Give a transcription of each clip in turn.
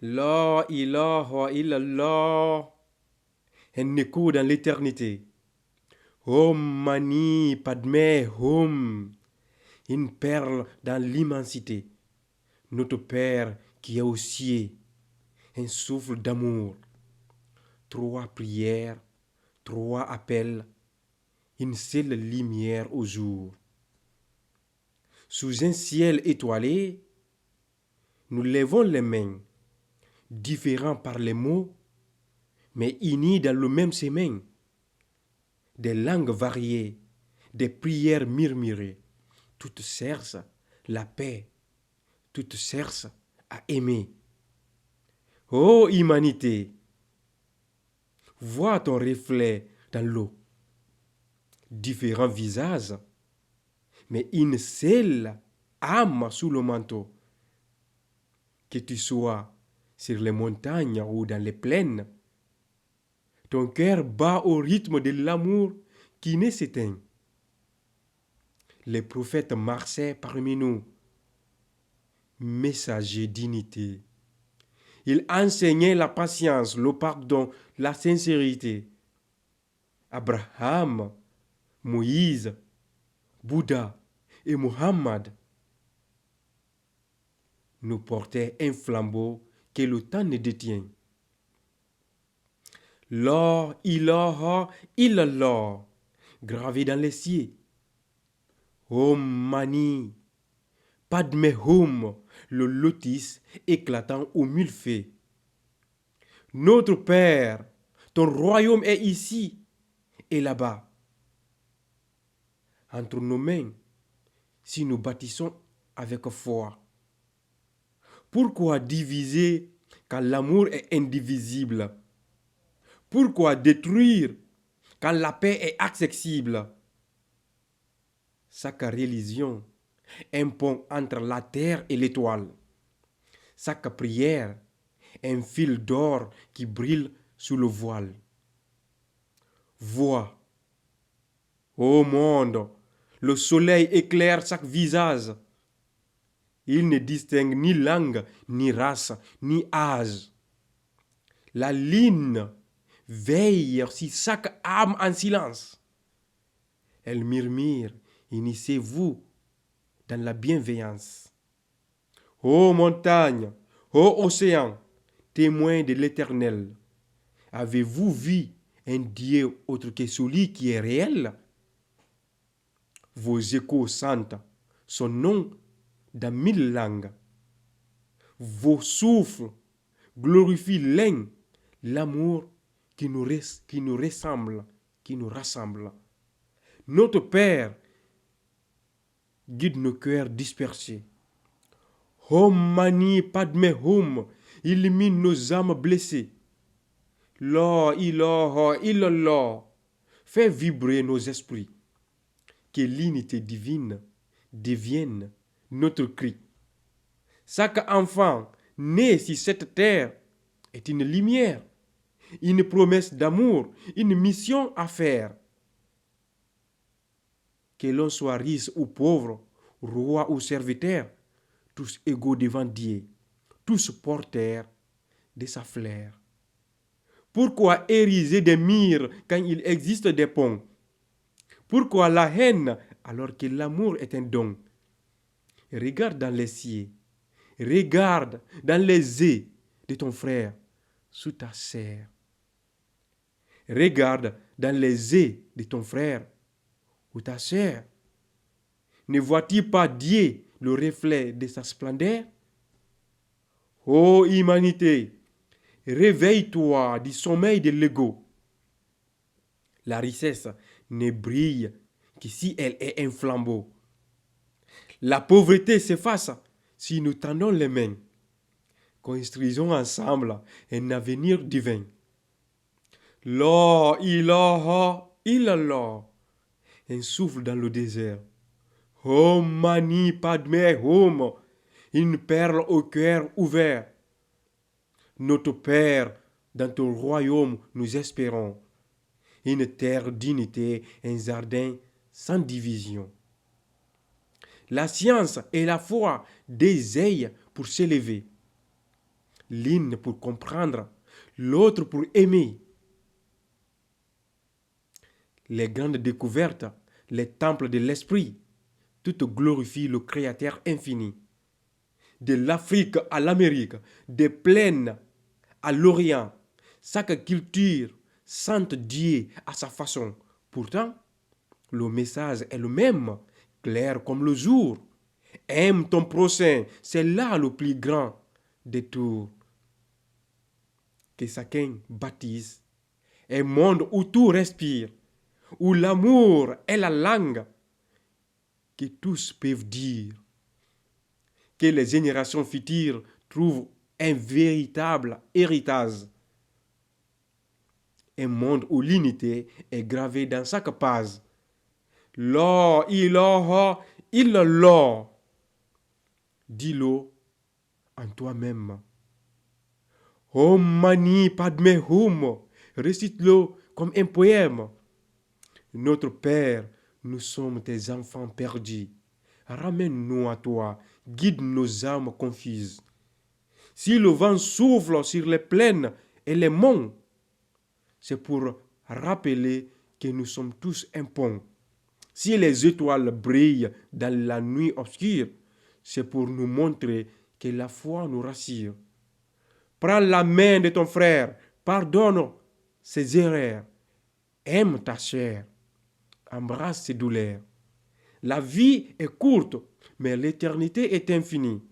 La ilaha illallah. Un écho dans l'éternité. Om Mani Padme Hum. Une perle dans l'immensité. Notre Père qui est aux cieux. Un souffle d'amour. Trois prières, trois appels, une seule lumière au jour. Sous un ciel étoilé, nous levons les mains, différents par les mots, mais unis dans le même chemin. Des langues variées, des prières murmurées, toutes cherchent la paix, toutes cherchent à aimer. Ô humanité, vois ton reflet dans l'eau. Différents visages, mais une seule âme sous le manteau. Que tu sois sur les montagnes ou dans les plaines, ton cœur bat au rythme de l'amour qui ne s'éteint. Les prophètes marchaient parmi nous, messagers d'unité. Ils enseignaient la patience, le pardon, la sincérité. Abraham, Moïse, Bouddha et Muhammad nous portaient un flambeau que le temps ne détient. La ilaha illallah, gravé dans les cieux. Om Mani, Padme Hum, le lotus éclatant aux mille feux. Notre Père, ton royaume est ici et là-bas. Entre nos mains, si nous bâtissons avec foi. Pourquoi diviser quand l'amour est indivisible? Pourquoi détruire quand la paix est accessible? Chaque religion un pont entre la terre et l'étoile. Chaque prière un fil d'or qui brille sous le voile. Vois, ô monde, le soleil éclaire chaque visage. Il ne distingue ni langue, ni race, ni âge. La lune veille sur chaque âme en silence. Elle murmure, unissez-vous dans la bienveillance. Ô montagne, ô océan, témoins de l'Éternel, avez-vous vu un Dieu autre que celui qui est réel? Vos échos sentent son nom dans mille langues. Vos souffles glorifient l'un, l'amour qui nous ressemble, qui nous rassemble. Notre Père guide nos cœurs dispersés. Om Mani Padme Hum, illumine nos âmes blessées. La ilaha illallah, fais vibrer nos esprits. Que l'unité divine devienne notre cri. Chaque enfant né sur cette terre est une lumière, une promesse d'amour, une mission à faire. Que l'on soit riche ou pauvre, roi ou serviteur, tous égaux devant Dieu, tous porteurs de sa fleur. Pourquoi ériger des murs quand il existe des ponts? Pourquoi la haine alors que l'amour est un don? Regarde dans les cieux, regarde dans les yeux de ton frère sous ta serre. Regarde dans les yeux de ton frère ou ta sœur. Ne vois-tu pas Dieu, le reflet de sa splendeur? Ô humanité, réveille-toi du sommeil de l'ego. La richesse ne brille que si elle est un flambeau. La pauvreté s'efface si nous tendons les mains. Construisons ensemble un avenir divin. La ilaha illallah, un souffle dans le désert. Om Mani Padme Hum, une perle au cœur ouvert. Notre Père, dans ton royaume, nous espérons. Une terre d'unité, un jardin sans division. La science et la foi des ailes pour s'élever. l'une pour comprendre, l'autre pour aimer. Les grandes découvertes, les temples de l'esprit, toutes glorifient le Créateur infini. De l'Afrique à l'Amérique, des plaines à l'Orient, chaque culture sente Dieu à sa façon. Pourtant, le message est le même, clair comme le jour. Aime ton prochain, c'est là le plus grand des tours. Que chacun baptise un monde où tout respire, où l'amour est la langue que tous peuvent dire. Que les générations futures trouvent un véritable héritage. Un monde où l'unité est gravée dans chaque page. La ilaha illallah. Dis-le en toi-même. Om Mani Padme Hum. Récite-le comme un poème. Notre Père, nous sommes tes enfants perdus. Ramène-nous à toi, guide nos âmes confuses. Si le vent souffle sur les plaines et les monts, c'est pour rappeler que nous sommes tous un pont. Si les étoiles brillent dans la nuit obscure, c'est pour nous montrer que la foi nous rassure. Prends la main de ton frère, pardonne ses erreurs, aime ta chair, embrasse ses douleurs. La vie est courte, mais l'éternité est infinie.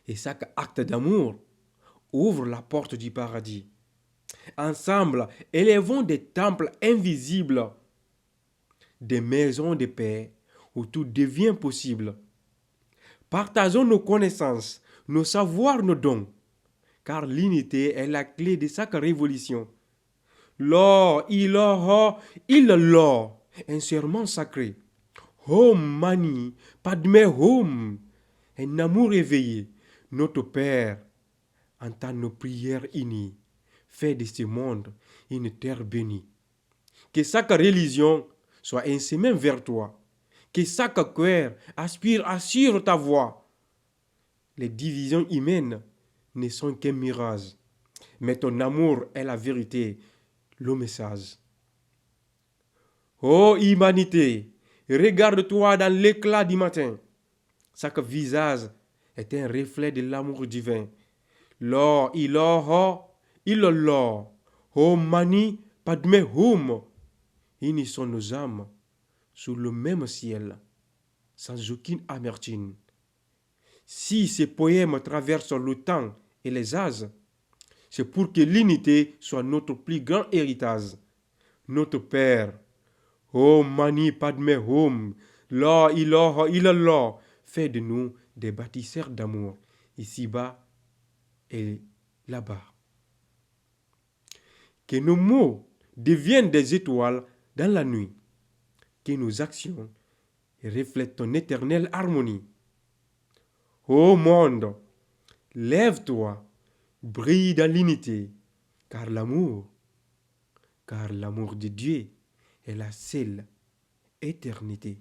Et chaque acte d'amour ouvre la porte du paradis. Ensemble, élevons des temples invisibles, des maisons de paix où tout devient possible. Partageons nos connaissances, nos savoirs, nos dons, car l'unité est la clé de chaque révolution. La ilaha illallah, un serment sacré. Om Mani Padme Hum, un amour éveillé. Notre Père, entend nos prières unies. Fais de ce monde une terre bénie. Que chaque religion soit un chemin vers toi. Que chaque cœur aspire à suivre ta voie. Les divisions humaines ne sont qu'un mirage. Mais ton amour est la vérité, le message. Ô humanité, regarde-toi dans l'éclat du matin. Chaque visage est un reflet de l'amour divin. La ilaha illallah. Om Mani Padme Hum. Unissons nos âmes sous le même ciel, sans aucune amertume. Si ces poèmes traversent le temps et les âges, c'est pour que l'unité soit notre plus grand héritage. Notre Père, Om Mani Padme Hum, La ilaha illallah, fais de nous des bâtisseurs d'amour, ici-bas et là-bas. Que nos mots deviennent des étoiles dans la nuit, que nos actions reflètent ton éternelle harmonie. Ô monde, lève-toi, brille dans l'unité, car l'amour de Dieu est la seule éternité.